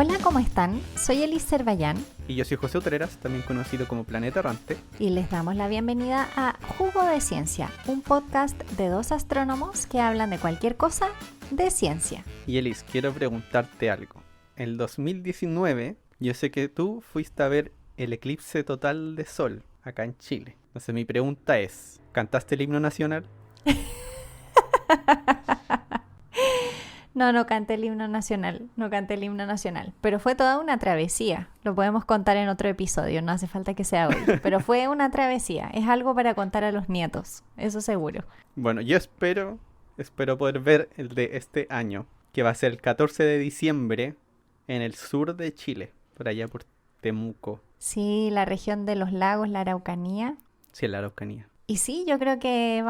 Hola, ¿cómo están? Soy Elis Cervallán Y yo soy José Utreras, también conocido como Planeta Errante. y les damos la bienvenida a Jugo de Ciencia, un podcast de dos astrónomos que hablan de cualquier cosa de ciencia. Y Elis, quiero preguntarte algo. En el 2019, yo sé que tú fuiste a ver el eclipse total de sol acá en Chile. Entonces mi pregunta es, ¿cantaste el himno nacional? No canté el himno nacional, pero fue toda una travesía. Lo podemos contar en otro episodio, no hace falta que sea hoy, pero fue una travesía, es algo para contar a los nietos, eso seguro. Bueno, yo espero poder ver el de este año, que va a ser el 14 de diciembre en el sur de Chile, por allá por Temuco, Sí, la región de los lagos, la Araucanía. sí, en la Araucanía. Y sí, yo creo que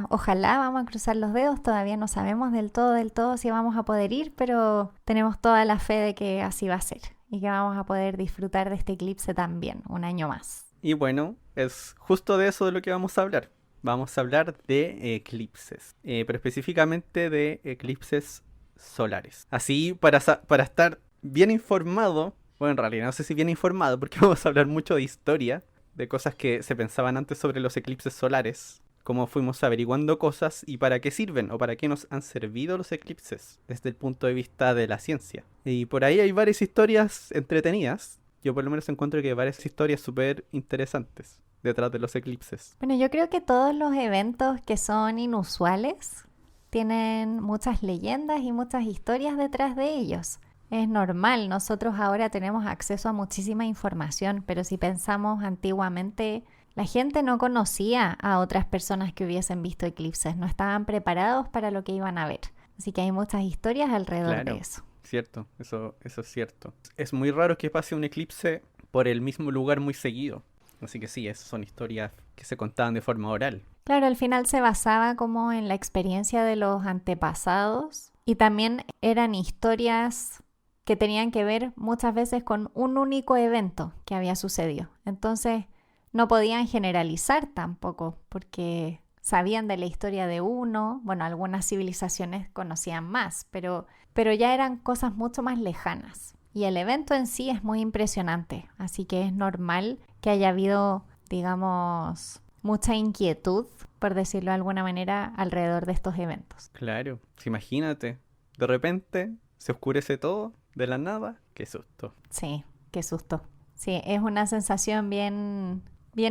ojalá vamos a cruzar los dedos, todavía no sabemos del todo si vamos a poder ir, pero tenemos toda la fe de que así va a ser y que vamos a poder disfrutar de este eclipse también, un año más. Y bueno, es justo de eso de lo que vamos a hablar. Vamos a hablar de eclipses, pero específicamente de eclipses solares. Así, para estar bien informado, bueno, en realidad no sé si bien informado, porque vamos a hablar mucho de historia, de cosas que se pensaban antes sobre los eclipses solares, cómo fuimos averiguando cosas y para qué sirven o para qué nos han servido los eclipses desde el punto de vista de la ciencia. Y por ahí hay varias historias entretenidas. Yo por lo menos encuentro que hay varias historias súper interesantes detrás de los eclipses. Bueno, yo creo que todos los eventos que son inusuales tienen muchas leyendas y muchas historias detrás de ellos. Es normal, nosotros ahora tenemos acceso a muchísima información, pero si pensamos antiguamente, la gente no conocía a otras personas que hubiesen visto eclipses, no estaban preparados para lo que iban a ver. Así que hay muchas historias alrededor Claro, de eso. cierto, eso es cierto. Es muy raro que pase un eclipse por el mismo lugar muy seguido. Así que sí, esas son historias que se contaban de forma oral. Claro, al final se basaba como en la experiencia de los antepasados y también eran historias que tenían que ver muchas veces con un único evento que había sucedido. Entonces no podían generalizar tampoco porque sabían de la historia de uno, bueno, algunas civilizaciones conocían más, pero ya eran cosas mucho más lejanas. Y el evento en sí es muy impresionante, así que es normal que haya habido, digamos, mucha inquietud, por decirlo de alguna manera, alrededor de estos eventos. Claro, sí, imagínate, de repente se oscurece todo de la nada. Qué susto. Sí, qué susto. Sí, es una sensación bien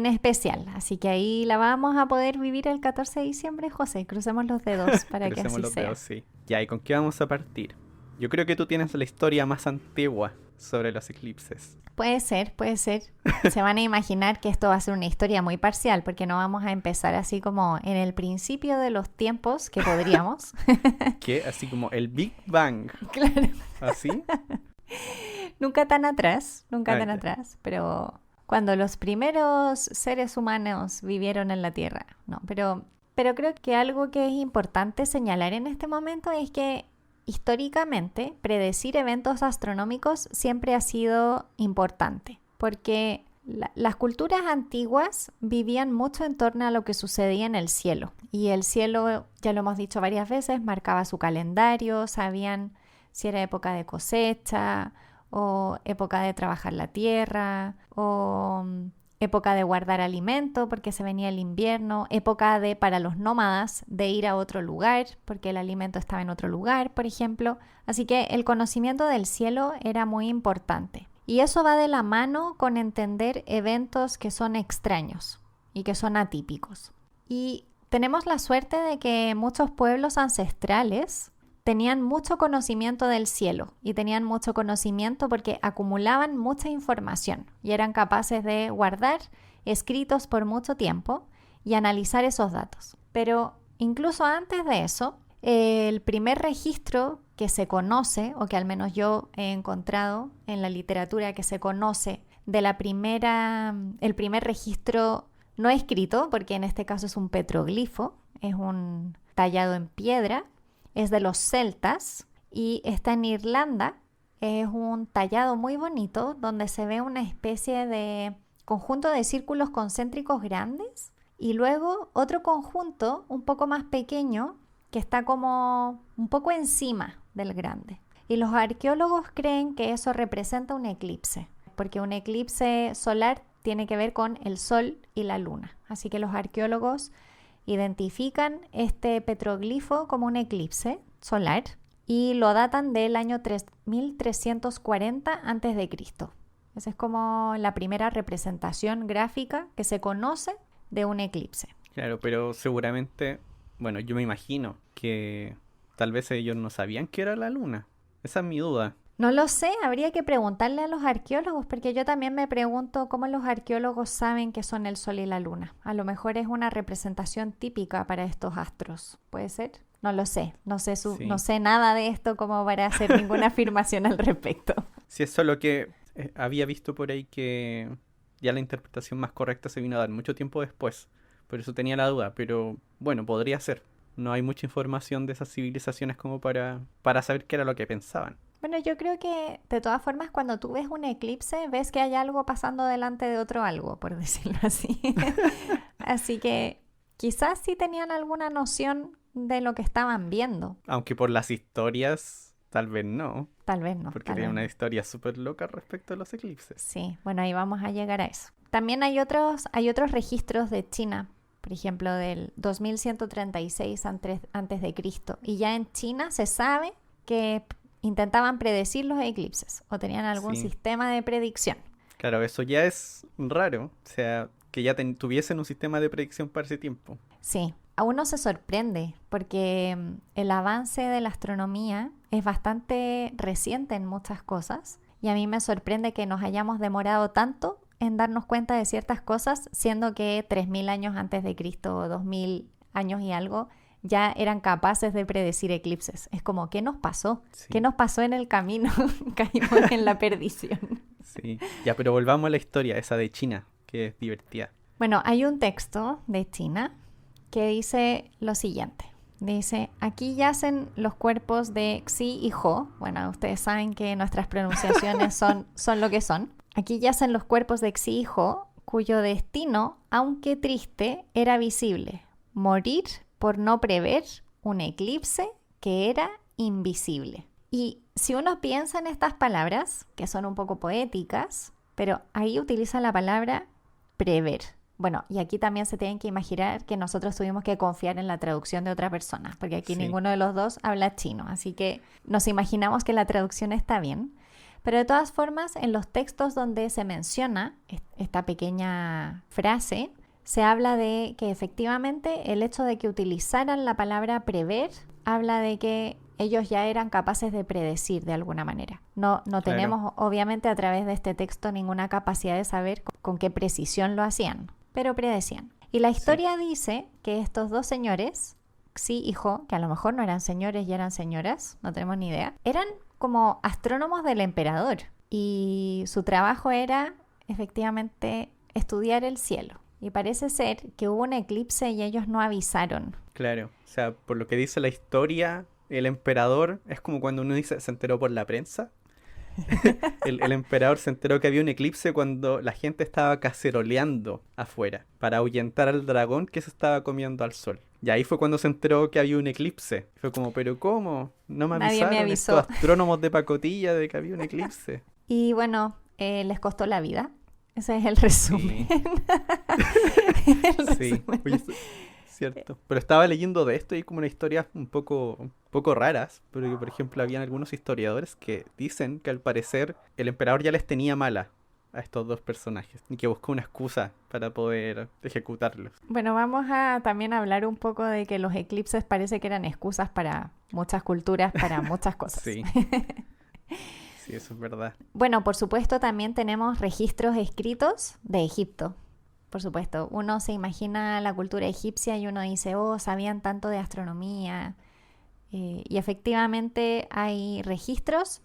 especial, así que ahí la vamos a poder vivir el 14 de diciembre, José. Crucemos los dedos para que Crucemos así los sea. dedos, sí. Ya, ¿y con qué vamos a partir? Yo creo que tú tienes la historia más antigua sobre los eclipses. Puede ser, puede ser. Se van a imaginar que esto va a ser una historia muy parcial, porque no vamos a empezar así como en el principio de los tiempos que podríamos. Que así como el Big Bang. Claro. ¿Así? Nunca tan atrás, Ya. pero cuando los primeros seres humanos vivieron en la Tierra, no, pero creo que algo que es importante señalar en este momento es que históricamente predecir eventos astronómicos siempre ha sido importante, porque las culturas antiguas vivían mucho en torno a lo que sucedía en el cielo, y el cielo, ya lo hemos dicho varias veces, marcaba su calendario, sabían si era época de cosecha o época de trabajar la tierra o época de guardar alimento porque se venía el invierno, época de para los nómadas de ir a otro lugar porque el alimento estaba en otro lugar, por ejemplo. Así que el conocimiento del cielo era muy importante. Y eso va de la mano con entender eventos que son extraños y que son atípicos. Y tenemos la suerte de que muchos pueblos ancestrales tenían mucho conocimiento del cielo y tenían mucho conocimiento porque acumulaban mucha información y eran capaces de guardar escritos por mucho tiempo y analizar esos datos. Pero incluso antes de eso, el primer registro que se conoce, o que al menos yo he encontrado en la literatura que se conoce de el primer registro no escrito, porque en este caso es un petroglifo, es un tallado en piedra, es de los celtas y está en Irlanda. Es un tallado muy bonito donde se ve una especie de conjunto de círculos concéntricos grandes y luego otro conjunto un poco más pequeño que está como un poco encima del grande. Y los arqueólogos creen que eso representa un eclipse, porque un eclipse solar tiene que ver con el Sol y la Luna. Así que los arqueólogos identifican este petroglifo como un eclipse solar y lo datan del año 3340 a.C. Esa es como la primera representación gráfica que se conoce de un eclipse. Claro, pero seguramente, bueno, yo me imagino que tal vez ellos no sabían que era la luna. Esa es mi duda. No lo sé, habría que preguntarle a los arqueólogos, porque yo también me pregunto cómo los arqueólogos saben que son el Sol y la Luna. A lo mejor es una representación típica para estos astros, ¿puede ser? No lo sé, no sé nada de esto como para hacer ninguna afirmación al respecto. Si es solo que había visto por ahí que ya la interpretación más correcta se vino a dar mucho tiempo después. Por eso tenía la duda, pero bueno, podría ser. No hay mucha información de esas civilizaciones como para saber qué era lo que pensaban. Bueno, yo creo que de todas formas cuando tú ves un eclipse ves que hay algo pasando delante de otro algo, por decirlo así. Así que quizás sí tenían alguna noción de lo que estaban viendo. Aunque por las historias, tal vez no. Tal vez no. Porque tiene una historia súper loca respecto a los eclipses. Sí, bueno, ahí vamos a llegar a eso. También hay otros registros de China, por ejemplo, del 2136 antes de Cristo. Y ya en China se sabe que intentaban predecir los eclipses o tenían algún sistema de predicción. Claro, eso ya es raro, o sea, que ya tuviesen un sistema de predicción para ese tiempo. Sí, a uno se sorprende porque el avance de la astronomía es bastante reciente en muchas cosas y a mí me sorprende que nos hayamos demorado tanto en darnos cuenta de ciertas cosas, siendo que 3000 años antes de Cristo o 2000 años y algo ya eran capaces de predecir eclipses. Es como, ¿qué nos pasó? Sí. ¿Qué nos pasó en el camino? Caímos en la perdición. Sí, ya, pero volvamos a la historia, esa de China, que es divertida. Bueno, hay un texto de China que dice lo siguiente. Dice, aquí yacen los cuerpos de Xi y Ho. Bueno, ustedes saben que nuestras pronunciaciones son lo que son. Aquí yacen los cuerpos de Xi y Ho, cuyo destino, aunque triste, era visible. Morir por no prever un eclipse que era invisible. Y si uno piensa en estas palabras, que son un poco poéticas, pero ahí utiliza la palabra prever. Bueno, y aquí también se tienen que imaginar que nosotros tuvimos que confiar en la traducción de otra persona, porque aquí ninguno de los dos habla chino, así que nos imaginamos que la traducción está bien. Pero de todas formas, en los textos donde se menciona esta pequeña frase, se habla de que efectivamente el hecho de que utilizaran la palabra prever habla de que ellos ya eran capaces de predecir de alguna manera. No tenemos, obviamente, a través de este texto ninguna capacidad de saber con qué precisión lo hacían, pero predecían. Y la historia dice que estos dos señores, Xi y Ho, que a lo mejor no eran señores y eran señoras, no tenemos ni idea, eran como astrónomos del emperador y su trabajo era efectivamente estudiar el cielo. Y parece ser que hubo un eclipse y ellos no avisaron. Claro, o sea, por lo que dice la historia, el emperador es como cuando uno dice se enteró por la prensa. el emperador se enteró que había un eclipse cuando la gente estaba caceroleando afuera para ahuyentar al dragón que se estaba comiendo al sol. Y ahí fue cuando se enteró que había un eclipse. Fue como, ¿pero cómo? No me avisaron. Nadie me avisó. Estos astrónomos de pacotilla de que había un eclipse. Y bueno, les costó la vida. Ese es el resumen. Sí. Oye, cierto. Pero estaba leyendo de esto y hay como una historia un poco raras. Porque, por ejemplo, habían algunos historiadores que dicen que al parecer el emperador ya les tenía mala a estos dos personajes y que buscó una excusa para poder ejecutarlos. Bueno, vamos a también hablar un poco de que los eclipses parece que eran excusas para muchas culturas, para muchas cosas. Sí. Sí, eso es verdad. Bueno, por supuesto también tenemos registros escritos de Egipto. Por supuesto, uno se imagina la cultura egipcia y uno dice, sabían tanto de astronomía. Y efectivamente hay registros,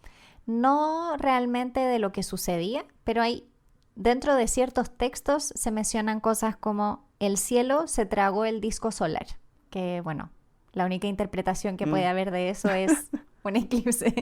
no realmente de lo que sucedía, pero hay dentro de ciertos textos se mencionan cosas como el cielo se tragó el disco solar, que bueno, la única interpretación que puede haber de eso es un eclipse,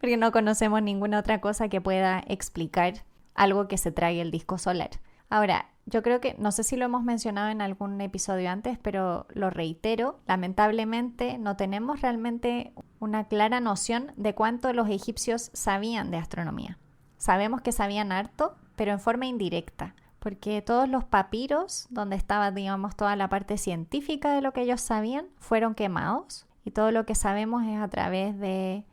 porque no conocemos ninguna otra cosa que pueda explicar algo que se trague el disco solar. Ahora, yo creo que, no sé si lo hemos mencionado en algún episodio antes, pero lo reitero, lamentablemente no tenemos realmente una clara noción de cuánto los egipcios sabían de astronomía. Sabemos que sabían harto, pero en forma indirecta, porque todos los papiros, donde estaba, digamos, toda la parte científica de lo que ellos sabían, fueron quemados, y todo lo que sabemos es a través de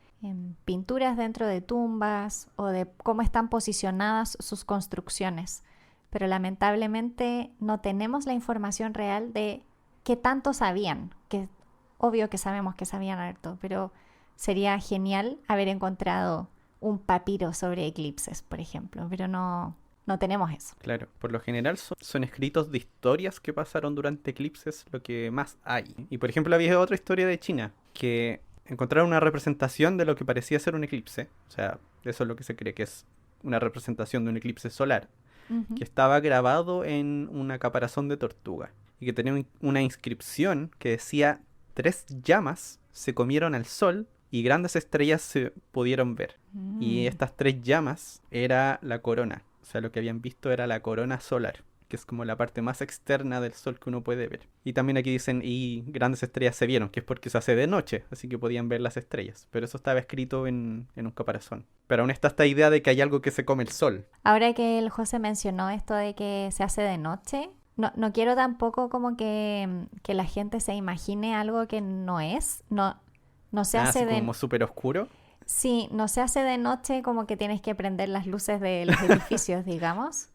pinturas dentro de tumbas o de cómo están posicionadas sus construcciones. Pero lamentablemente no tenemos la información real de qué tanto sabían, que obvio que sabemos que sabían harto, pero sería genial haber encontrado un papiro sobre eclipses, por ejemplo, pero no tenemos eso. Claro, por lo general son escritos de historias que pasaron durante eclipses lo que más hay. Y por ejemplo había otra historia de China, que encontraron una representación de lo que parecía ser un eclipse, o sea, eso es lo que se cree que es una representación de un eclipse solar, que estaba grabado en una caparazón de tortuga y que tenía una inscripción que decía: 3 llamas se comieron al sol y grandes estrellas se pudieron ver. Y estas 3 llamas era la corona. O sea, lo que habían visto era la corona solar, que es como la parte más externa del sol que uno puede ver. Y también aquí dicen: y grandes estrellas se vieron, que es porque se hace de noche, así que podían ver las estrellas. Pero eso estaba escrito en un caparazón. Pero aún está esta idea de que hay algo que se come el sol. Ahora que el José mencionó esto de que se hace de noche, no quiero tampoco como que la gente se imagine algo que no es. No se hace así como súper oscuro. Sí, no se hace de noche como que tienes que prender las luces de los edificios, digamos.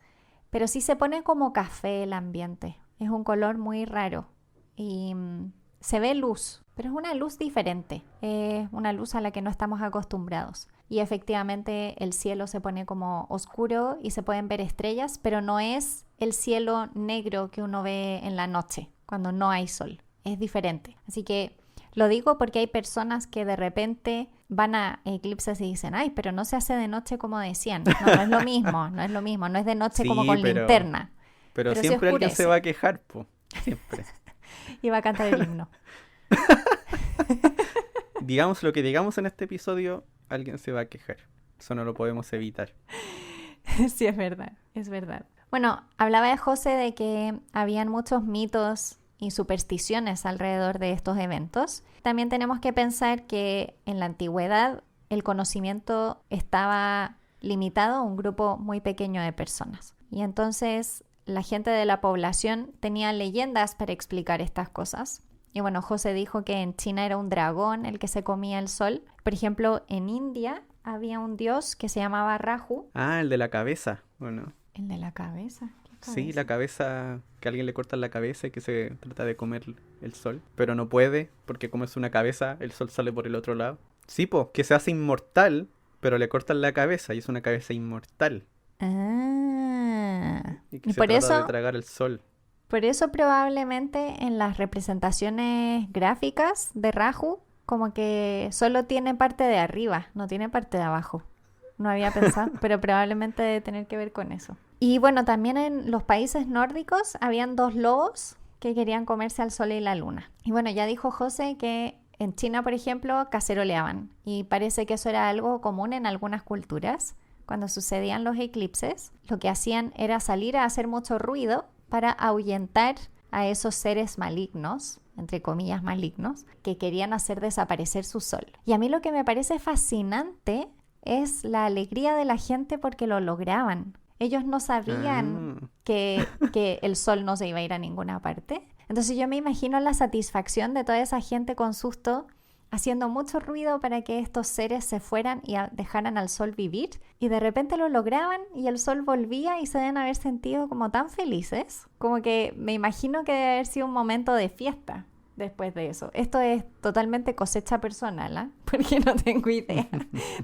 Pero sí se pone como café el ambiente. Es un color muy raro. Y se ve luz, pero es una luz diferente. Es una luz a la que no estamos acostumbrados. Y efectivamente el cielo se pone como oscuro y se pueden ver estrellas, pero no es el cielo negro que uno ve en la noche, cuando no hay sol. Es diferente. Así que lo digo porque hay personas que de repente van a eclipses y dicen: ay, pero no se hace de noche como decían. No es lo mismo, no es lo mismo. No es de noche Sí, como con linterna. Pero se siempre alguien oscurece. se va a quejar, po. Siempre. Y va a cantar el himno. Digamos lo que digamos en este episodio, alguien se va a quejar. Eso no lo podemos evitar. Sí, es verdad, es verdad. Bueno, hablaba de José de que habían muchos mitos y supersticiones alrededor de estos eventos. También tenemos que pensar que en la antigüedad el conocimiento estaba limitado a un grupo muy pequeño de personas. Y entonces la gente de la población tenía leyendas para explicar estas cosas. Y bueno, José dijo que en China era un dragón el que se comía el sol. Por ejemplo, en India había un dios que se llamaba Raju. Ah, el de la cabeza, bueno. ¿El de la cabeza? ¿Qué cabeza? Sí, la cabeza, que a alguien le cortan la cabeza y que se trata de comer el sol. Pero no puede, porque como es una cabeza, el sol sale por el otro lado. Sí, po, que se hace inmortal, pero le cortan la cabeza y es una cabeza inmortal. Ah. Y que Y se por trata de eso, tragar el sol. por eso probablemente en las representaciones gráficas de Raju, como que solo tiene parte de arriba, no tiene parte de abajo. No había pensado, pero probablemente debe tener que ver con eso. Y bueno, también en los países nórdicos habían 2 lobos que querían comerse al sol y la luna. Y bueno, ya dijo José que en China, por ejemplo, caceroleaban. Y parece que eso era algo común en algunas culturas. Cuando sucedían los eclipses, lo que hacían era salir a hacer mucho ruido para ahuyentar a esos seres malignos, entre comillas malignos, que querían hacer desaparecer su sol. Y a mí lo que me parece fascinante es la alegría de la gente porque lo lograban. Ellos no sabían que el sol no se iba a ir a ninguna parte. Entonces yo me imagino la satisfacción de toda esa gente con susto haciendo mucho ruido para que estos seres se fueran y dejaran al sol vivir. Y de repente lo lograban y el sol volvía y se deben haber sentido como tan felices. Como que me imagino que debe haber sido un momento de fiesta después de eso. Esto es totalmente cosecha personal, ¿eh? Porque no tengo idea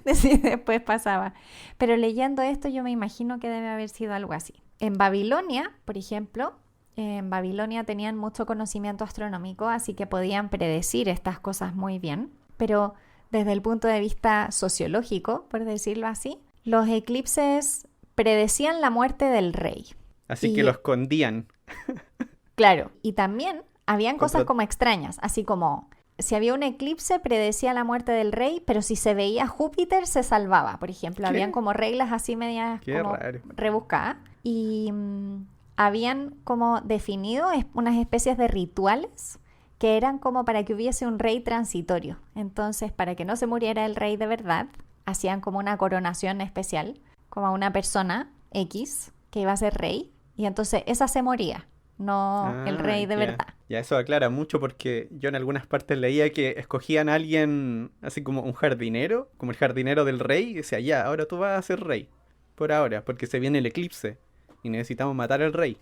de si después pasaba. Pero leyendo esto yo me imagino que debe haber sido algo así. En Babilonia, por ejemplo, en Babilonia tenían mucho conocimiento astronómico, así que podían predecir estas cosas muy bien. Pero desde el punto de vista sociológico, por decirlo así, los eclipses predecían la muerte del rey. Así que lo escondían. Claro, y también habían cosas como extrañas, así como si había un eclipse predecía la muerte del rey, pero si se veía Júpiter se salvaba, por ejemplo. Habían como reglas así medias como rebuscadas. Y habían como definido unas especies de rituales que eran como para que hubiese un rey transitorio. Entonces, para que no se muriera el rey de verdad, hacían como una coronación especial, como a una persona X que iba a ser rey, y entonces esa se moría, no el rey de Ya. verdad. Ya, eso aclara mucho porque yo en algunas partes leía que escogían a alguien así como un jardinero, como el jardinero del rey, y decía, ya, ahora tú vas a ser rey, por ahora, porque se viene el eclipse y necesitamos matar al rey.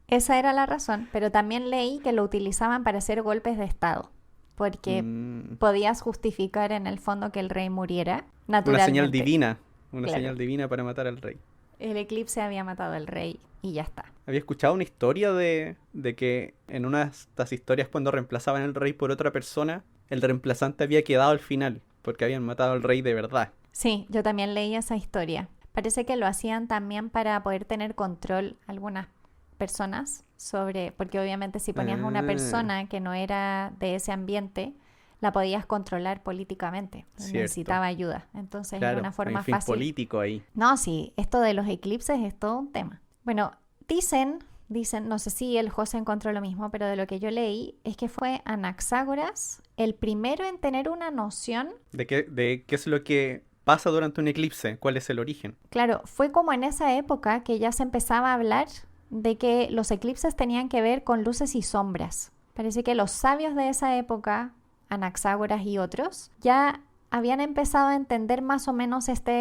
Esa era la razón, pero también leí que lo utilizaban para hacer golpes de estado, porque Mm, podías justificar en el fondo que el rey muriera una señal naturalmente. divina, una Claro, señal divina para matar al rey. el eclipse había matado al rey y ya está. Había escuchado una historia de que en una de estas historias cuando reemplazaban al rey por otra persona, el reemplazante había quedado al final, porque habían matado al rey de verdad. Sí, yo también leí esa historia. Parece que lo hacían también para poder tener control algunas personas sobre, porque obviamente si ponías a una Ah, persona que no era de ese ambiente, la podías controlar políticamente. cierto. Necesitaba ayuda. Entonces era una Claro, hay un forma fin fácil. político ahí. No, sí, esto de los eclipses es todo un tema. Bueno, dicen, no sé si el José encontró lo mismo, pero de lo que yo leí es que fue Anaxágoras el primero en tener una noción. De qué es lo que pasa durante un eclipse, cuál es el origen. Claro, fue como en esa época que ya se empezaba a hablar de que los eclipses tenían que ver con luces y sombras. Parece que los sabios de esa época, Anaxágoras y otros, ya habían empezado a entender más o menos esta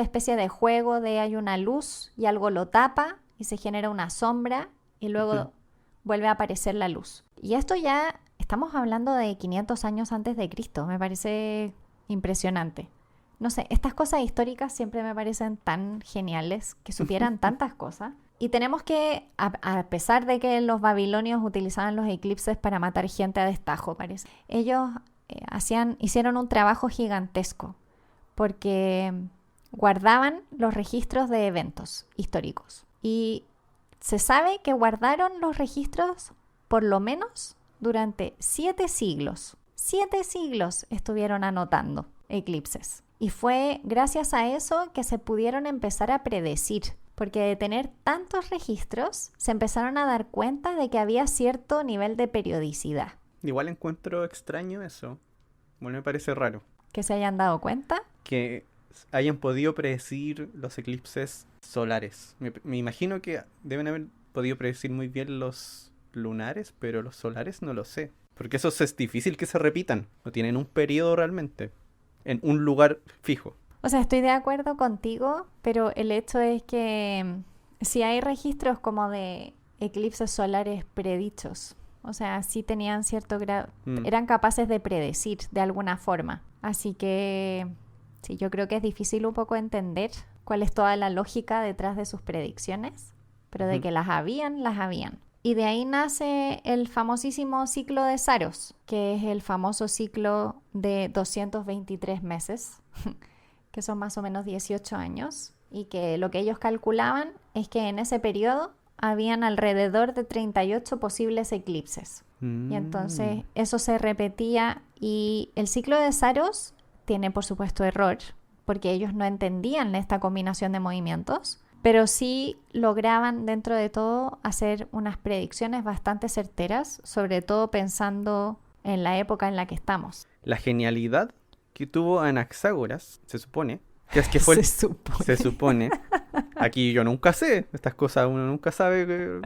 especie de juego de hay una luz y algo lo tapa y se genera una sombra y Ujú. luego vuelve a aparecer la luz. Y esto ya estamos hablando de 500 años antes de Cristo, me parece impresionante. No sé, estas cosas históricas siempre me parecen tan geniales que supieran tantas cosas. Y tenemos que, a pesar de que los babilonios utilizaban los eclipses para matar gente a destajo, parece, ellos hicieron un trabajo gigantesco porque guardaban los registros de eventos históricos. Y se sabe que guardaron los registros por lo menos durante 7 siglos. 7 siglos estuvieron anotando eclipses. Y fue gracias a eso que se pudieron empezar a predecir, porque de tener tantos registros se empezaron a dar cuenta de que había cierto nivel de periodicidad. Igual encuentro extraño eso. Bueno, me parece raro. ¿Que se hayan dado cuenta? Que hayan podido predecir los eclipses solares. Me imagino que deben haber podido predecir muy bien los lunares, pero los solares no lo sé. Porque eso es difícil que se repitan. No tienen un periodo realmente. En un lugar fijo. O sea, estoy de acuerdo contigo, pero el hecho es que si hay registros como de eclipses solares predichos, o sea, sí tenían cierto grado, Mm, eran capaces de predecir de alguna forma. Así que sí, yo creo que es difícil un poco entender cuál es toda la lógica detrás de sus predicciones, pero de ujú. que las habían, las habían. Y de ahí nace el famosísimo ciclo de Saros, que es el famoso ciclo de 223 meses, que son más o menos 18 años, y que lo que ellos calculaban es que en ese periodo habían alrededor de 38 posibles eclipses. Y Mm. entonces eso se repetía y el ciclo de Saros tiene por supuesto error, porque ellos no entendían esta combinación de movimientos, pero sí lograban dentro de todo hacer unas predicciones bastante certeras, sobre todo pensando en la época en la que estamos. La genialidad que tuvo Anaxágoras, se supone, que es que fue Se se supone. supone, aquí yo nunca sé, estas cosas uno nunca sabe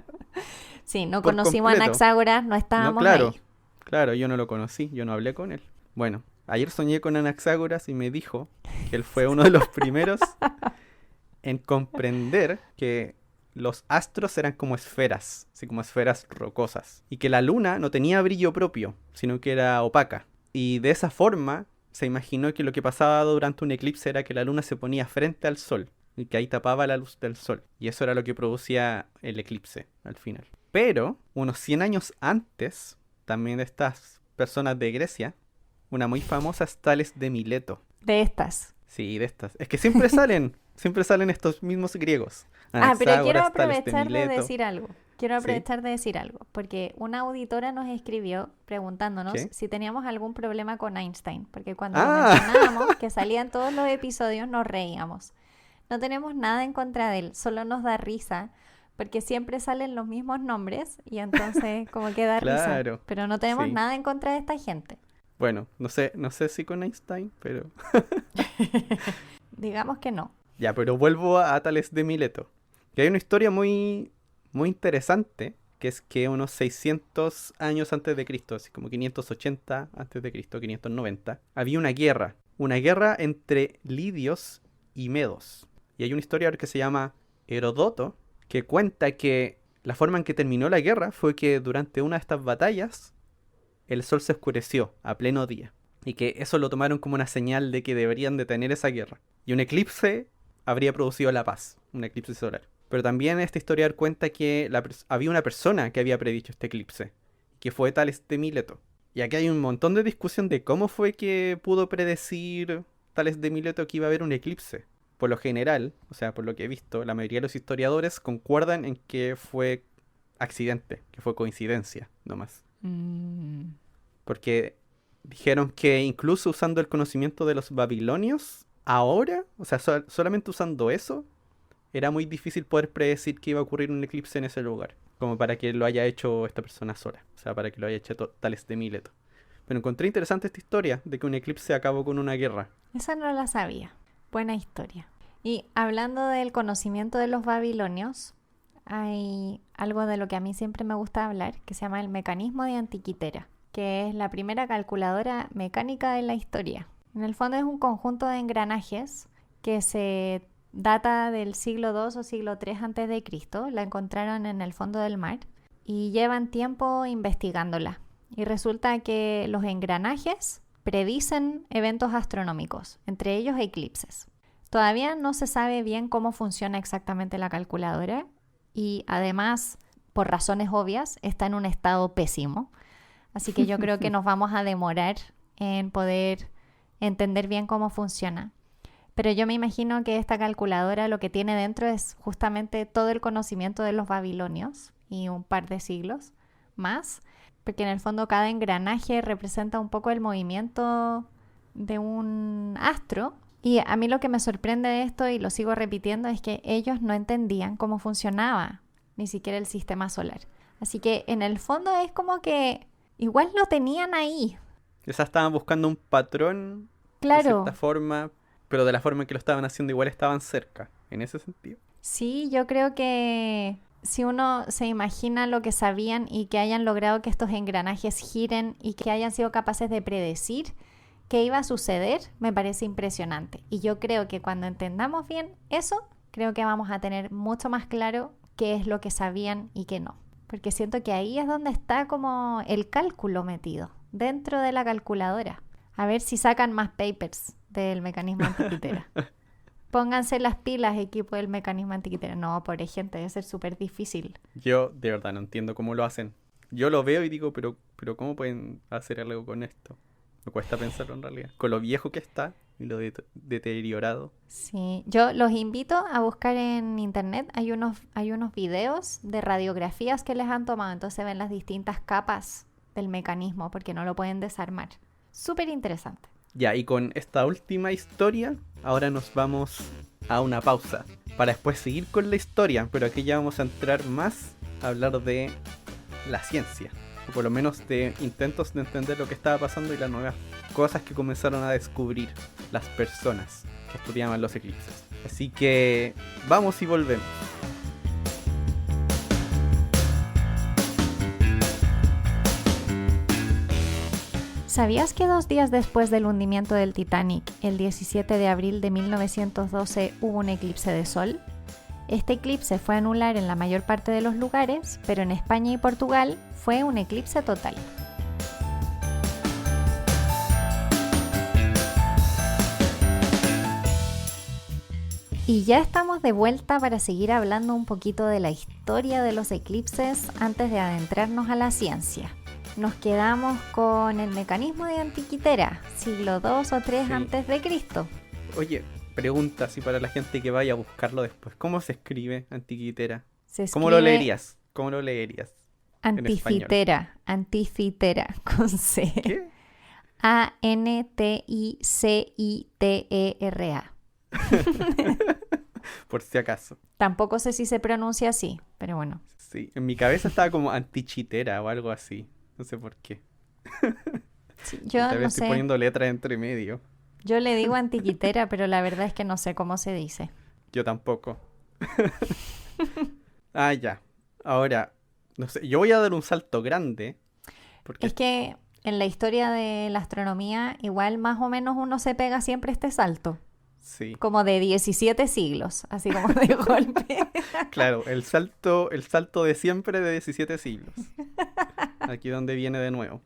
Sí, no por conocimos a completo. Anaxágoras, no No, estábamos claro, ahí. claro, yo no lo conocí, yo no hablé con él. Bueno, ayer soñé con Anaxágoras y me dijo que él fue uno de los primeros en comprender que los astros eran como esferas, así como esferas rocosas, y que la luna no tenía brillo propio, sino que era opaca. Y de esa forma se imaginó que lo que pasaba durante un eclipse era que la luna se ponía frente al sol y que ahí tapaba la luz del sol. Y eso era lo que producía el eclipse al final. Pero unos 100 años antes, también de estas personas de Grecia, una muy famosa es Tales de Mileto. De estas. Sí, de estas. Es que siempre salen estos mismos griegos. Ah, pero quiero Anaxágoras, Tales de aprovechar de Mileto. decir algo. Quiero ¿Sí? aprovechar de decir algo, porque una auditora nos escribió preguntándonos ¿Qué? si teníamos algún problema con Einstein, porque cuando lo Ah, mencionábamos, que salía en todos los episodios, nos reíamos. No tenemos nada en contra de él, solo nos da risa, porque siempre salen los mismos nombres y entonces como que da risa. Claro, Pero no tenemos sí. nada en contra de esta gente. Bueno, no sé si con Einstein, pero... Digamos que no. Ya, pero vuelvo a Tales de Mileto. Que hay una historia muy, muy interesante, que es que unos 600 años antes de Cristo, así como 580 antes de Cristo, 590, había una guerra entre lidios y medos. Y hay un historiador que se llama Herodoto, que cuenta que la forma en que terminó la guerra fue que durante una de estas batallas el sol se oscureció a pleno día. Y que eso lo tomaron como una señal de que deberían detener esa guerra. Y un eclipse habría producido la paz, un eclipse solar. Pero también este historiador cuenta que había una persona que había predicho este eclipse, que fue Tales de Mileto. Y aquí hay un montón de discusión de cómo fue que pudo predecir Tales de Mileto que iba a haber un eclipse. Por lo general, o sea, por lo que he visto, la mayoría de los historiadores concuerdan en que fue accidente, que fue coincidencia, nomás. Mm, Porque dijeron que incluso usando el conocimiento de los babilonios, ahora, o sea, solamente usando eso, era muy difícil poder predecir que iba a ocurrir un eclipse en ese lugar. Como para que lo haya hecho esta persona sola. O sea, para que lo haya hecho Tales de Mileto. Pero encontré interesante esta historia de que un eclipse acabó con una guerra. esa no la sabía. Buena historia. Y hablando del conocimiento de los babilonios, hay algo de lo que a mí siempre me gusta hablar, que se llama el mecanismo de Antiquitera, que es la primera calculadora mecánica de la historia. En el fondo es un conjunto de engranajes que se data del siglo II o siglo III antes de Cristo. La encontraron en el fondo del mar y llevan tiempo investigándola. Y resulta que los engranajes predicen eventos astronómicos, entre ellos eclipses. Todavía no se sabe bien cómo funciona exactamente la calculadora y además, por razones obvias, está en un estado pésimo. Así que yo creo que nos vamos a demorar en poder entender bien cómo funciona. Pero yo me imagino que esta calculadora lo que tiene dentro es justamente todo el conocimiento de los babilonios y un par de siglos más, porque en el fondo cada engranaje representa un poco el movimiento de un astro. Y a mí lo que me sorprende de esto, y lo sigo repitiendo, es que ellos no entendían cómo funcionaba ni siquiera el sistema solar. Así que en el fondo es como que igual lo tenían ahí. Quizás estaban buscando un patrón de Claro, cierta forma, pero de la forma en que lo estaban haciendo igual estaban cerca, en ese sentido. sí, yo creo que si uno se imagina lo que sabían y que hayan logrado que estos engranajes giren y que hayan sido capaces de predecir qué iba a suceder, me parece impresionante. Y yo creo que cuando entendamos bien eso, creo que vamos a tener mucho más claro qué es lo que sabían y qué no. Porque siento que ahí es donde está como el cálculo metido, dentro de la calculadora. A ver si sacan más papers del mecanismo Antiquitera. Pónganse las pilas, equipo del mecanismo Antiquitera. No, pobre gente, debe ser súper difícil. Yo de verdad no entiendo cómo lo hacen. Yo lo veo y digo, pero ¿cómo pueden hacer algo con esto? Me cuesta pensarlo en realidad. Con lo viejo que está y lo deteriorado. Sí, yo los invito a buscar en internet. Hay unos videos de radiografías que les han tomado. Entonces ven las distintas capas del mecanismo porque no lo pueden desarmar. Súper interesante. Ya, y con esta última historia, ahora nos vamos a una pausa. Para después seguir con la historia, pero aquí ya vamos a entrar más a hablar de la ciencia. O por lo menos de intentos de entender lo que estaba pasando y las nuevas cosas que comenzaron a descubrir las personas que estudiaban los eclipses. Así que vamos y volvemos. ¿Sabías que 2 días después del hundimiento del Titanic, el 17 de abril de 1912, hubo un eclipse de sol? Este eclipse fue anular en la mayor parte de los lugares, pero en España y Portugal fue un eclipse total. Y ya estamos de vuelta para seguir hablando un poquito de la historia de los eclipses antes de adentrarnos a la ciencia. Nos quedamos con el mecanismo de Antiquitera, siglo II o III Sí. antes de Cristo. Oye, pregunta así para la gente que vaya a buscarlo después. ¿Cómo se escribe Antiquitera? Se ¿Cómo lo escribe leerías? ¿Cómo lo leerías? En español. Antifitera, con C. ¿Qué? Anticitera. por si acaso. Tampoco sé si se pronuncia así, pero bueno. Sí, en mi cabeza estaba como antichitera o algo así. No sé por qué. Sí, Y yo tal no vez estoy sé. poniendo letras entre medio. Yo le digo antiquitera, pero la verdad es que no sé cómo se dice. Yo tampoco. Ah, ya. Ahora, no sé, yo voy a dar un salto grande. Porque Es que en la historia de la astronomía, igual más o menos uno se pega siempre este salto, sí, como de 17 siglos, así como de golpe. claro, el salto de siempre de 17 siglos. Aquí donde viene de nuevo.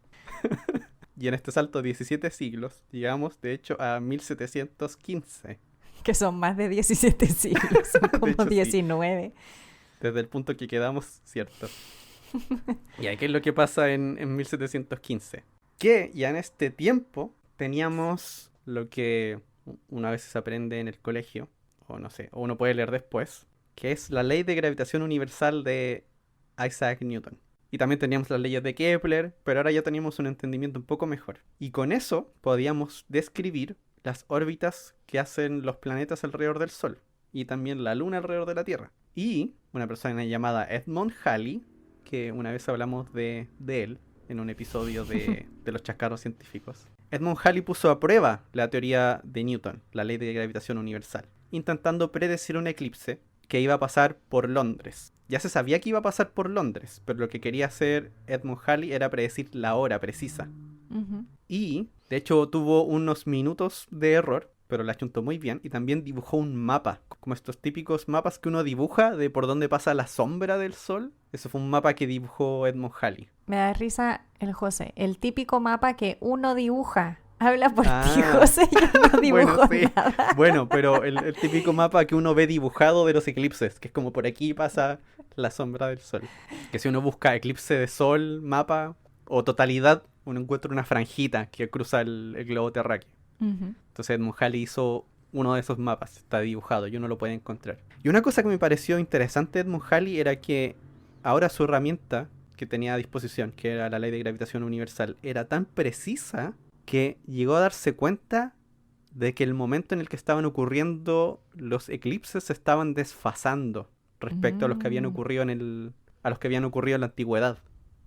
Y en este salto de 17 siglos, llegamos de hecho a 1715. Que son más de 17 siglos, son De como hecho, sí, 19. desde el punto que quedamos, cierto. ¿Y ahí qué es lo que pasa en 1715? Que ya en este tiempo teníamos lo que una vez se aprende en el colegio, o no sé, o uno puede leer después, que es la ley de gravitación universal de Isaac Newton. Y también teníamos las leyes de Kepler, pero ahora ya teníamos un entendimiento un poco mejor. Y con eso podíamos describir las órbitas que hacen los planetas alrededor del Sol y también la Luna alrededor de la Tierra. Y una persona llamada Edmond Halley, que una vez hablamos de él en un episodio de los chascarros científicos. Edmond Halley puso a prueba la teoría de Newton, la ley de gravitación universal, intentando predecir un eclipse que iba a pasar por Londres. Ya se sabía que iba a pasar por Londres, pero lo que quería hacer Edmond Halley era predecir la hora precisa. Ujú. Y, de hecho, tuvo unos minutos de error, pero la chuntó muy bien y también dibujó un mapa, como estos típicos mapas que uno dibuja de por dónde pasa la sombra del sol. Eso fue un mapa que dibujó Edmond Halley. Me da risa el José, el típico mapa que uno dibuja. Habla por ti, Ah, José, yo no dibujo bueno, sí. nada. Bueno, pero el típico mapa que uno ve dibujado de los eclipses, que es como por aquí pasa la sombra del sol. Que si uno busca eclipse de sol, mapa o totalidad, uno encuentra una franjita que cruza el globo terráqueo. Ujú. Entonces Edmund Halley hizo uno de esos mapas, está dibujado y uno lo puede encontrar. Y una cosa que me pareció interesante de Edmund Halley era que ahora su herramienta que tenía a disposición, que era la ley de gravitación universal, era tan precisa que llegó a darse cuenta de que el momento en el que estaban ocurriendo los eclipses se estaban desfasando respecto a los que habían Mm. ocurrido a los que habían ocurrido en la antigüedad.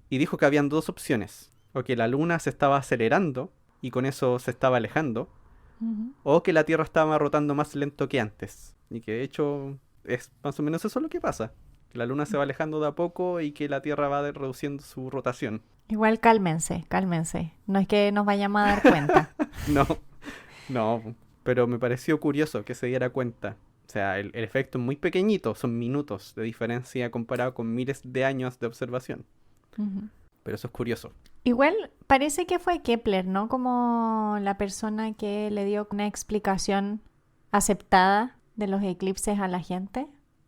Y dijo que habían dos opciones, o que la luna se estaba acelerando y con eso se estaba alejando, Ujú. o que la Tierra estaba rotando más lento que antes. Y que de hecho es más o menos eso lo que pasa. Que la Luna se va alejando de a poco y que la Tierra va reduciendo su rotación. Igual cálmense, cálmense. No es que nos vayamos a dar cuenta. No, no, pero me pareció curioso que se diera cuenta. O sea, el efecto es muy pequeñito, son minutos de diferencia comparado con miles de años de observación. Ujú. Pero eso es curioso. Igual parece que fue Kepler, ¿no? Como la persona que le dio una explicación aceptada de los eclipses a la gente,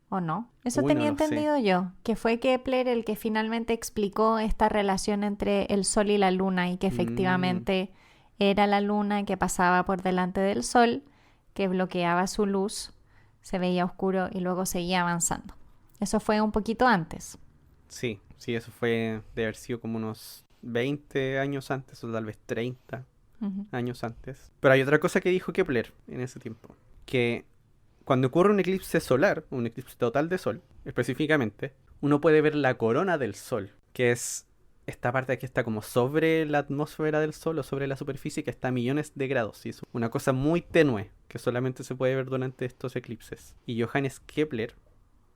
¿o no? Eso Uy, no tenía lo sé. entendido yo, que fue Kepler el que finalmente explicó esta relación entre el Sol y la Luna y que Mm, efectivamente era la Luna que pasaba por delante del Sol, que bloqueaba su luz, se veía oscuro y luego seguía avanzando. Eso fue un poquito antes. sí, sí, eso fue de haber sido como unos 20 años antes o tal vez 30 Ujú. años antes. Pero hay otra cosa que dijo Kepler en ese tiempo. Que cuando ocurre un eclipse solar, un eclipse total de sol, específicamente, uno puede ver la corona del sol, que es esta parte que está como sobre la atmósfera del sol o sobre la superficie que está a millones de grados. Y es una cosa muy tenue que solamente se puede ver durante estos eclipses. Y Johannes Kepler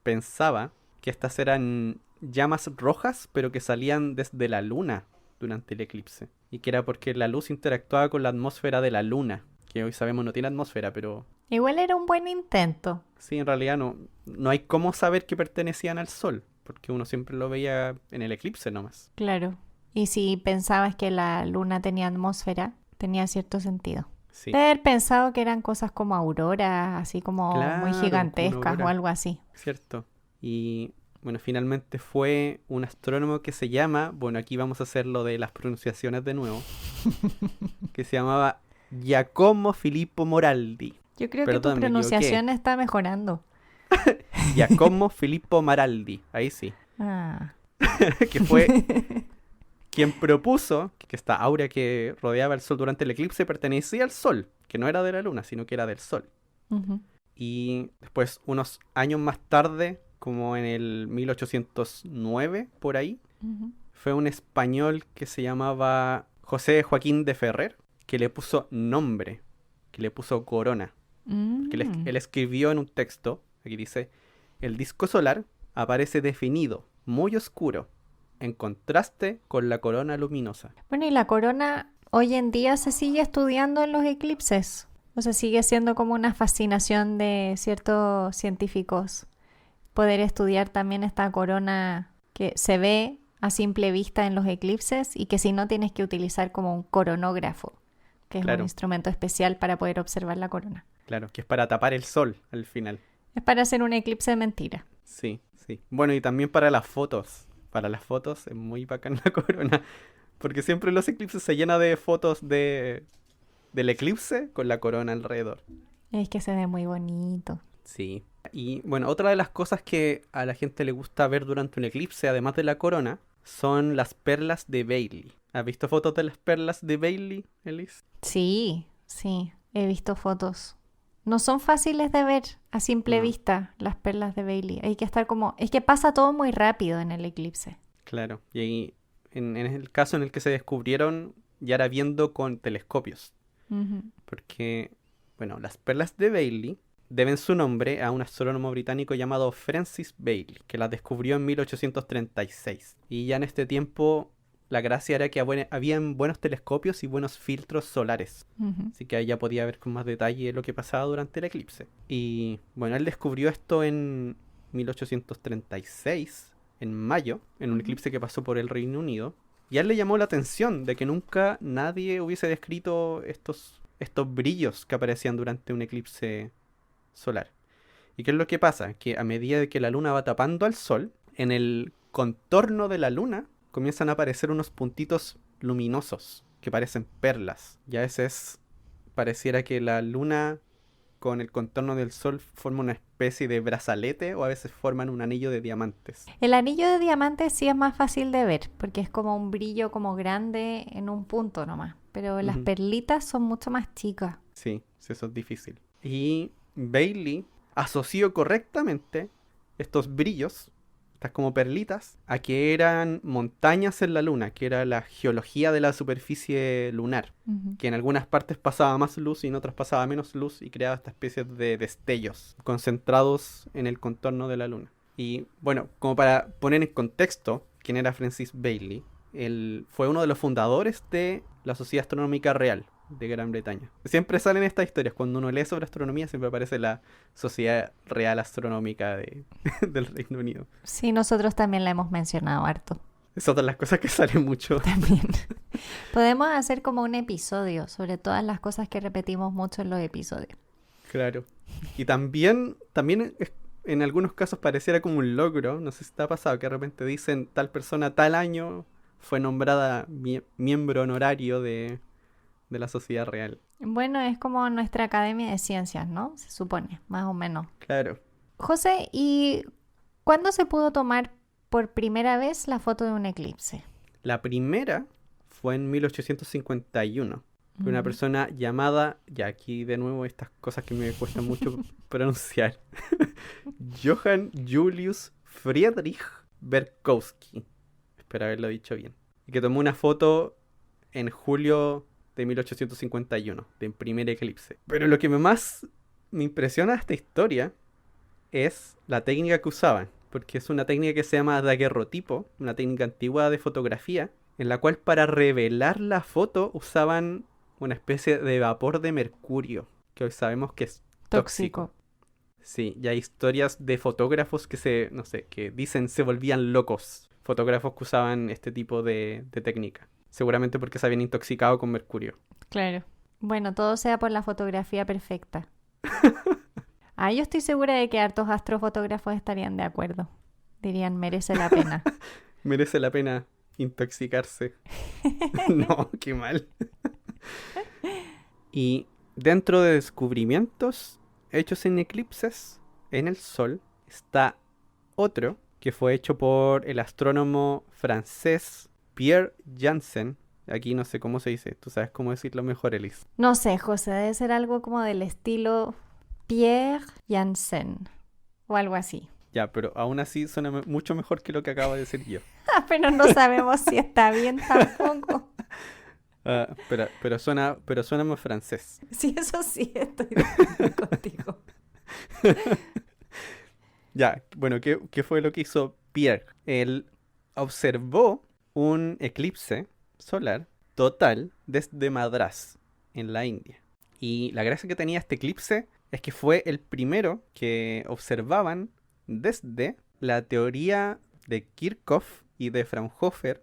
pensaba que estas eran llamas rojas, pero que salían desde la luna durante el eclipse. Y que era porque la luz interactuaba con la atmósfera de la luna, que hoy sabemos no tiene atmósfera, pero Igual era un buen intento. sí, en realidad no hay cómo saber que pertenecían al Sol, porque uno siempre lo veía en el eclipse nomás. Claro. Y si pensabas que la luna tenía atmósfera, tenía cierto sentido. Sí, De haber pensado que eran cosas como auroras, así como muy claro, como una gigantescas o aurora, algo así. cierto. Y bueno, finalmente fue un astrónomo que se llama, bueno, aquí vamos a hacer lo de las pronunciaciones de nuevo, que se llamaba Giacomo Filippo Moraldi. Yo creo que tu Perdón, me equivoqué. pronunciación está mejorando. Giacomo Filippo Maraldi, ahí sí. Ah. Que fue quien propuso que esta aura que rodeaba el Sol durante el eclipse pertenecía al Sol, que no era de la Luna, sino que era del Sol. Ujú. Y después, unos años más tarde, como en el 1809, por ahí, Ujú. fue un español que se llamaba José Joaquín de Ferrer, que le puso nombre, que le puso corona. Porque Mm. él escribió en un texto, aquí dice, el disco solar aparece definido, muy oscuro, en contraste con la corona luminosa. Bueno, y la corona hoy en día se sigue estudiando en los eclipses. O sea, sigue siendo como una fascinación de ciertos científicos poder estudiar también esta corona que se ve a simple vista en los eclipses y que si no tienes que utilizar como un coronógrafo, que es un Claro, instrumento especial para poder observar la corona. claro, que es para tapar el sol al final. Es para hacer un eclipse de mentira. Sí, sí. Bueno, y también para las fotos. Para las fotos es muy bacán la corona. Porque siempre los eclipses se llena de fotos del eclipse con la corona alrededor. Es que se ve muy bonito. Sí. Y bueno, otra de las cosas que a la gente le gusta ver durante un eclipse, además de la corona, son las perlas de Bailey. ¿Has visto fotos de las perlas de Bailey, Elise? Sí, sí, he visto fotos. No son fáciles de ver a simple No, vista las perlas de Bailey. Hay que estar como... Es que pasa todo muy rápido en el eclipse. claro. Y ahí, en el caso en el que se descubrieron, ya era viendo con telescopios. Ujú. Porque, bueno, las perlas de Bailey deben su nombre a un astrónomo británico llamado Francis Bailey, que las descubrió en 1836. Y ya en este tiempo, la gracia era que habían buenos telescopios y buenos filtros solares. Ujú. Así que ahí ya podía ver con más detalle lo que pasaba durante el eclipse. Y bueno, él descubrió esto en 1836, en mayo, en un Ujú. eclipse que pasó por el Reino Unido. Y a él le llamó la atención de que nunca nadie hubiese descrito estos brillos que aparecían durante un eclipse solar. ¿Y qué es lo que pasa? Que a medida de que la luna va tapando al sol, en el contorno de la luna comienzan a aparecer unos puntitos luminosos que parecen perlas. Y a veces pareciera que la luna con el contorno del sol forma una especie de brazalete o a veces forman un anillo de diamantes. El anillo de diamante sí es más fácil de ver, porque es como un brillo como grande en un punto nomás. Pero las Ujú. perlitas son mucho más chicas. Sí, sí, eso es difícil. Y Bailey asoció correctamente estos brillos, estas como perlitas, a que eran montañas en la luna, que era la geología de la superficie lunar, Ujú. que en algunas partes pasaba más luz y en otras pasaba menos luz y creaba esta especie de destellos concentrados en el contorno de la luna. Y bueno, como para poner en contexto quién era Francis Bailey, él fue uno de los fundadores de la Sociedad Astronómica Real de Gran Bretaña. Siempre salen estas historias, cuando uno lee sobre astronomía siempre aparece la Sociedad Real Astronómica del Reino Unido. Sí, nosotros también la hemos mencionado harto. Es otra de las cosas que salen mucho. También. Podemos hacer como un episodio sobre todas las cosas que repetimos mucho en los episodios. Claro. Y también en algunos casos pareciera como un logro, no sé si te ha pasado, que de repente dicen tal persona tal año fue nombrada miembro honorario de la Sociedad Real. Bueno, es como nuestra Academia de Ciencias, ¿no? Se supone, más o menos. Claro. José, ¿y cuándo se pudo tomar por primera vez la foto de un eclipse? La primera fue en 1851, por una Ujú. persona llamada, ya aquí de nuevo estas cosas que me cuestan mucho pronunciar, Johann Julius Friedrich Berkowski. Espero haberlo dicho bien. Y que tomó una foto en julio de 1851, del primer eclipse. Pero lo que más me impresiona de esta historia es la técnica que usaban, porque es una técnica que se llama daguerrotipo, una técnica antigua de fotografía, en la cual para revelar la foto usaban una especie de vapor de mercurio, que hoy sabemos que es tóxico. Tóxico. Sí, y hay historias de fotógrafos que no sé, que dicen se volvían locos. Fotógrafos que usaban este tipo de técnica. Seguramente porque se habían intoxicado con mercurio. Claro. Bueno, todo sea por la fotografía perfecta. Ah, yo estoy segura de que hartos astrofotógrafos estarían de acuerdo. Dirían, merece la pena. Merece la pena intoxicarse. No, qué mal. Y dentro de descubrimientos hechos en eclipses en el Sol está otro que fue hecho por el astrónomo francés Pierre Janssen. Aquí no sé cómo se dice, tú sabes cómo decirlo mejor, Elise. No sé, José, debe ser algo como del estilo Pierre Janssen o algo así. Ya, pero aún así suena mucho mejor que lo que acabo de decir yo. Pero no sabemos si está bien tampoco. Pero suena más francés. Sí, eso sí, estoy de acuerdo contigo. Ya, bueno, ¿qué fue lo que hizo Pierre? Él observó un eclipse solar total desde Madrás, en la India. Y la gracia que tenía este eclipse es que fue el primero que observaban desde la teoría de Kirchhoff y de Fraunhofer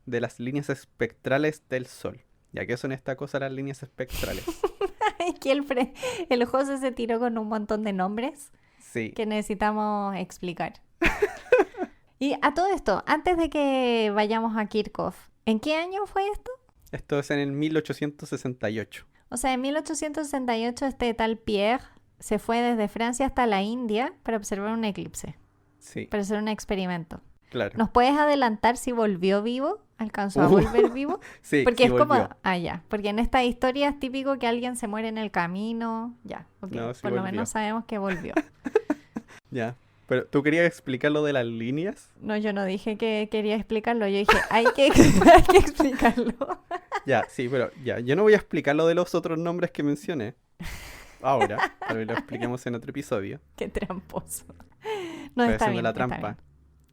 de las líneas espectrales del Sol. ¿Ya qué son esta cosa las líneas espectrales? Es que el José se tiró con un montón de nombres Sí. que necesitamos explicar. Y a todo esto, antes de que vayamos a Kirchhoff, ¿en qué año fue esto? Esto es en el 1868. O sea, en 1868 este tal Pierre se fue desde Francia hasta la India para observar un eclipse, Sí, para hacer un experimento. claro. ¿Nos puedes adelantar si volvió vivo? ¿Alcanzó a volver vivo? Sí, Porque sí es como... volvió. Ah, ya. Porque en esta historia es típico que alguien se muere en el camino. Ya, ok. No, sí Por lo volvió. menos sabemos que volvió. Ya. Pero, ¿tú querías explicar lo de las líneas? No, yo no dije que quería explicarlo. Yo dije, hay que explicarlo. Ya, sí, pero ya. Yo no voy a explicar lo de los otros nombres que mencioné ahora, para que lo expliquemos en otro episodio. Qué tramposo. No, Estoy está haciendo bien, la está trampa. bien.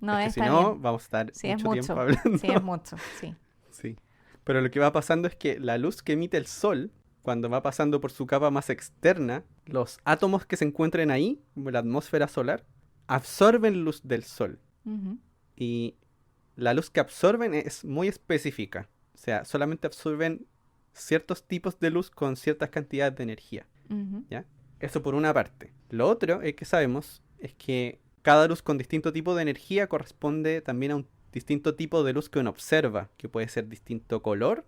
No, Es que si está no, bien. vamos a estar Sí, es mucho tiempo mucho. hablando. Sí, es mucho. Sí. Sí. Pero lo que va pasando es que la luz que emite el Sol, cuando va pasando por su capa más externa, los átomos que se encuentran ahí, como la atmósfera solar, absorben luz del Sol. Ujú, Y la luz que absorben es muy específica. O sea, solamente absorben ciertos tipos de luz con ciertas cantidades de energía. ujú, ¿Ya? Eso por una parte. Lo otro que sabemos es que cada luz con distinto tipo de energía corresponde también a un distinto tipo de luz que uno observa, que puede ser distinto color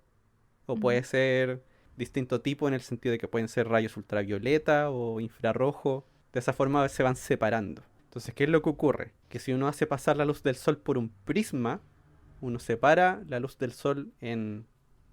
o puede ujú. ser distinto tipo en el sentido de que pueden ser rayos ultravioleta o infrarrojo. De esa forma se van separando. Entonces, ¿qué es lo que ocurre? Que si uno hace pasar la luz del sol por un prisma, uno separa la luz del sol en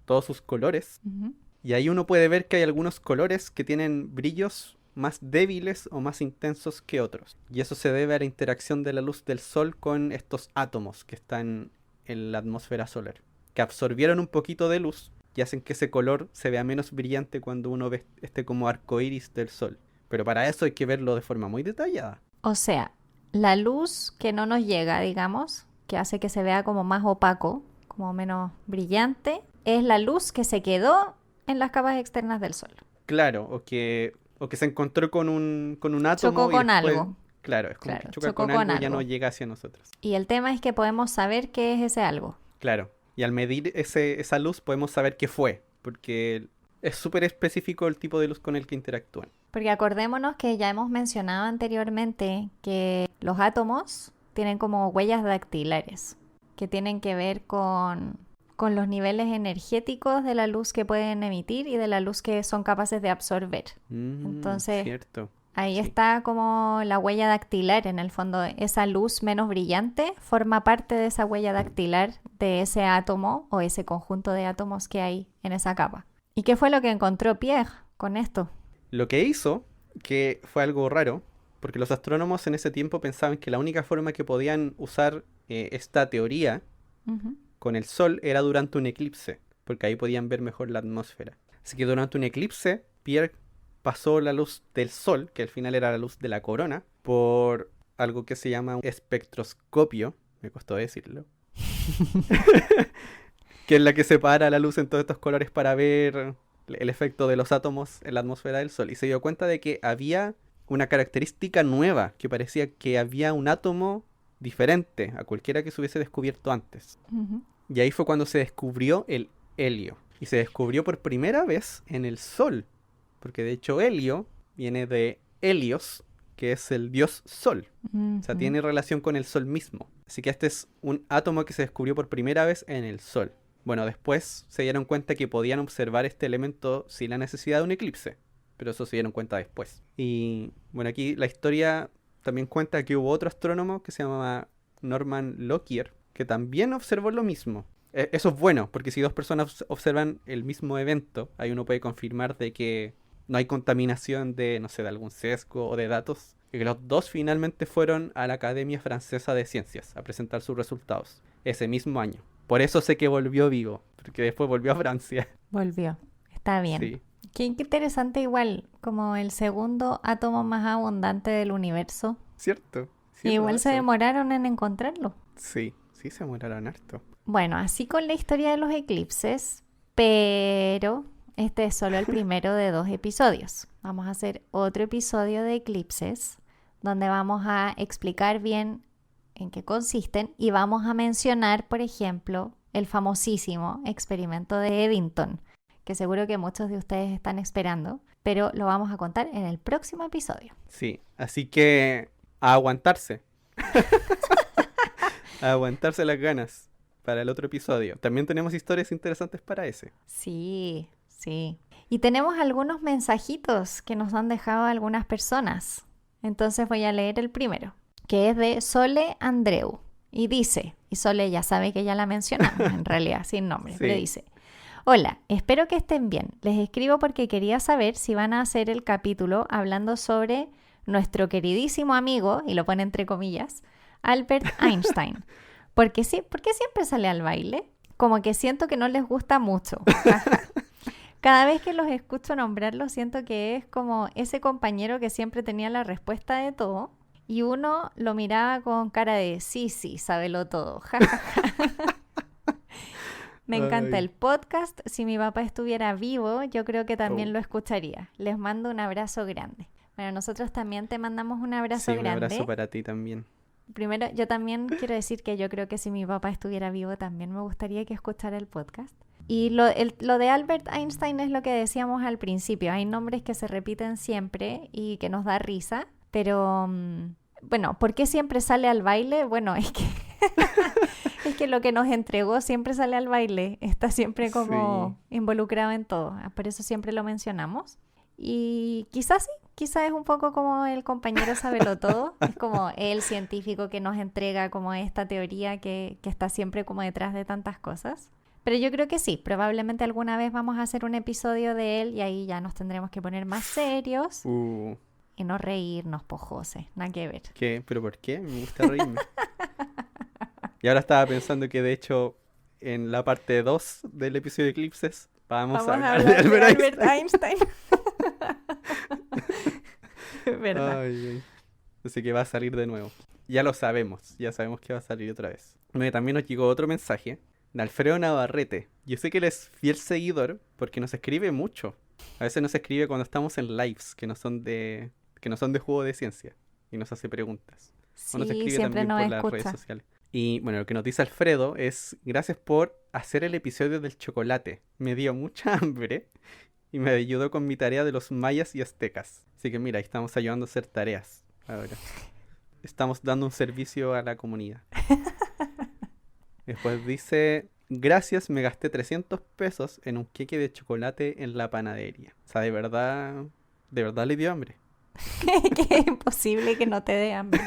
todos sus colores Ujú. y ahí uno puede ver que hay algunos colores que tienen brillos más débiles o más intensos que otros. Y eso se debe a la interacción de la luz del sol con estos átomos que están en la atmósfera solar, que absorbieron un poquito de luz y hacen que ese color se vea menos brillante cuando uno ve este como arco iris del sol. Pero para eso hay que verlo de forma muy detallada. O sea, la luz que no nos llega, digamos, que hace que se vea como más opaco, como menos brillante, es la luz que se quedó en las capas externas del Sol. Claro, o que se encontró con un átomo Chocó y con después, algo. claro, es como que Claro, choca chocó con con algo y ya no algo. llega hacia nosotros. Y el tema es que podemos saber qué es ese algo. Claro, y al medir esa luz podemos saber qué fue, porque es súper específico el tipo de luz con el que interactúan. Porque acordémonos que ya hemos mencionado anteriormente que los átomos tienen como huellas dactilares, que tienen que ver con los niveles energéticos de la luz que pueden emitir y de la luz que son capaces de absorber. Entonces, Cierto. ahí Sí. está como la huella dactilar, en el fondo, esa luz menos brillante forma parte de esa huella dactilar de ese átomo o ese conjunto de átomos que hay en esa capa. ¿Y qué fue lo que encontró Pierre con esto? Lo que hizo, que fue algo raro, porque los astrónomos en ese tiempo pensaban que la única forma que podían usar esta teoría Ujú. con el Sol era durante un eclipse, porque ahí podían ver mejor la atmósfera. Así que durante un eclipse, Pierre pasó la luz del Sol, que al final era la luz de la corona, por algo que se llama un espectroscopio, me costó decirlo, que es la que separa la luz en todos estos colores para ver el efecto de los átomos en la atmósfera del Sol. Y se dio cuenta de que había una característica nueva, que parecía que había un átomo diferente a cualquiera que se hubiese descubierto antes. Ujú. Y ahí fue cuando se descubrió el helio. Y se descubrió por primera vez en el Sol. Porque de hecho helio viene de Helios, que es el dios Sol. O sea, Ujú. tiene relación con el Sol mismo. Así que este es un átomo que se descubrió por primera vez en el Sol. Bueno, después se dieron cuenta que podían observar este elemento sin la necesidad de un eclipse. Pero eso se dieron cuenta después. Y bueno, aquí la historia también cuenta que hubo otro astrónomo que se llamaba Norman Lockyer, que también observó lo mismo. Eso es bueno, porque si dos personas observan el mismo evento, ahí uno puede confirmar de que no hay contaminación de, no sé, de algún sesgo o de datos. Y que los dos finalmente fueron a la Academia Francesa de Ciencias a presentar sus resultados ese mismo año. Por eso sé que volvió vivo, porque después volvió a Francia. Volvió. Está bien. Sí, Qué interesante igual, como el segundo átomo más abundante del universo. cierto. Y igual se eso. demoraron en encontrarlo. Sí, sí se demoraron harto. Bueno, así con la historia de los eclipses, pero este es solo el primero de 2 episodios. Vamos a hacer otro episodio de eclipses donde vamos a explicar bien en qué consisten y vamos a mencionar, por ejemplo, el famosísimo experimento de Eddington, que seguro que muchos de ustedes están esperando, pero lo vamos a contar en el próximo episodio. Sí, así que a aguantarse. A aguantarse las ganas para el otro episodio. También tenemos historias interesantes para ese. Sí, sí. Y tenemos algunos mensajitos que nos han dejado algunas personas. Entonces voy a leer el primero, que es de Sole Andreu. Y dice, y Sole ya sabe que ya la mencionamos en realidad, sin nombre, Sí. pero dice: hola, espero que estén bien. Les escribo porque quería saber si van a hacer el capítulo hablando sobre nuestro queridísimo amigo, y lo pone entre comillas, Albert Einstein. Porque sí, porque siempre sale al baile. Como que siento que no les gusta mucho. Cada vez que los escucho nombrarlo, siento que es como ese compañero que siempre tenía la respuesta de todo y uno lo miraba con cara de sí, sábelo todo. Ja, ja, ja. Me encanta Ay. el podcast. Si mi papá estuviera vivo, yo creo que también Oh. lo escucharía. Les mando un abrazo grande. Bueno, nosotros también te mandamos un abrazo Sí, un grande. abrazo para ti también. Primero, yo también quiero decir que yo creo que si mi papá estuviera vivo, también me gustaría que escuchara el podcast. Y lo de Albert Einstein es lo que decíamos al principio. Hay nombres que se repiten siempre y que nos da risa, pero bueno, ¿por qué siempre sale al baile? Bueno, es que es que lo que nos entregó siempre sale al baile. Está siempre como involucrado en todo. Por eso siempre lo mencionamos. Y quizás sí, quizás es un poco como el compañero sabelotodo. Es como el científico que nos entrega como esta teoría que está siempre como detrás de tantas cosas. Pero yo creo que sí, probablemente alguna vez vamos a hacer un episodio de él y ahí ya nos tendremos que poner más serios y no reírnos, José, nada que ver. ¿Qué? ¿Pero por qué? Me gusta reírme. Y ahora estaba pensando que de hecho en la parte 2 del episodio de Eclipses vamos a hablar de Albert Einstein. ¿Verdad? Ay, ay. Así que va a salir de nuevo. Ya lo sabemos, ya sabemos que va a salir otra vez. Bueno, también nos llegó otro mensaje de Alfredo Navarrete. Yo sé que él es fiel seguidor porque nos escribe mucho. A veces nos escribe cuando estamos en lives que no son de juego de ciencia y nos hace preguntas. O nos Sí, escribe siempre también nos por las redes escucha. sociales. Y bueno, lo que nos dice Alfredo es: gracias por hacer el episodio del chocolate. Me dio mucha hambre y me ayudó con mi tarea de los mayas y aztecas. Así que mira, ahí estamos ayudando a hacer tareas ahora. Estamos dando un servicio a la comunidad. Después dice: gracias, me gasté 300 pesos en un queque de chocolate en la panadería. O sea, de verdad le dio hambre. Que es imposible que no te dé hambre.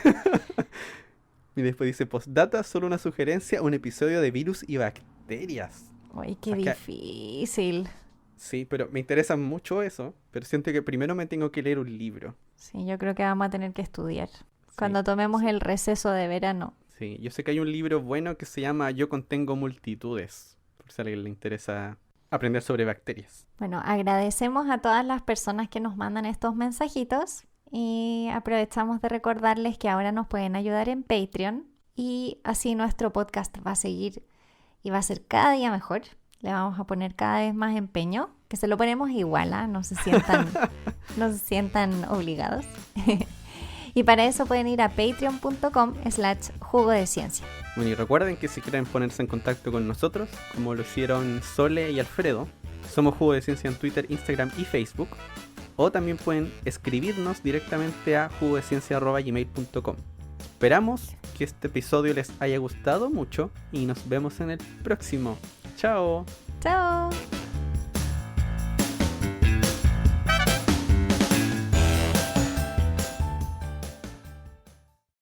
Y después dice: postdata, solo una sugerencia, un episodio de virus y bacterias. Uy, qué Acá- difícil. Sí, pero me interesa mucho eso, pero siento que primero me tengo que leer un libro. Sí, yo creo que vamos a tener que estudiar. Sí, Cuando tomemos sí, el receso de verano. sí. Yo sé que hay un libro bueno que se llama Yo contengo multitudes, por si a alguien le interesa aprender sobre bacterias. Bueno, agradecemos a todas las personas que nos mandan estos mensajitos y aprovechamos de recordarles que ahora nos pueden ayudar en Patreon y así nuestro podcast va a seguir y va a ser cada día mejor. Le vamos a poner cada vez más empeño, que se lo ponemos igual, ¿ah? No se sientan obligados. Y para eso pueden ir a patreon.com/jugo de ciencia. Bueno, y recuerden que si quieren ponerse en contacto con nosotros, como lo hicieron Sole y Alfredo, somos Jugo de Ciencia en Twitter, Instagram y Facebook. O también pueden escribirnos directamente a jugodeciencia@gmail.com. Esperamos que este episodio les haya gustado mucho y nos vemos en el próximo. ¡Chao! ¡Chao!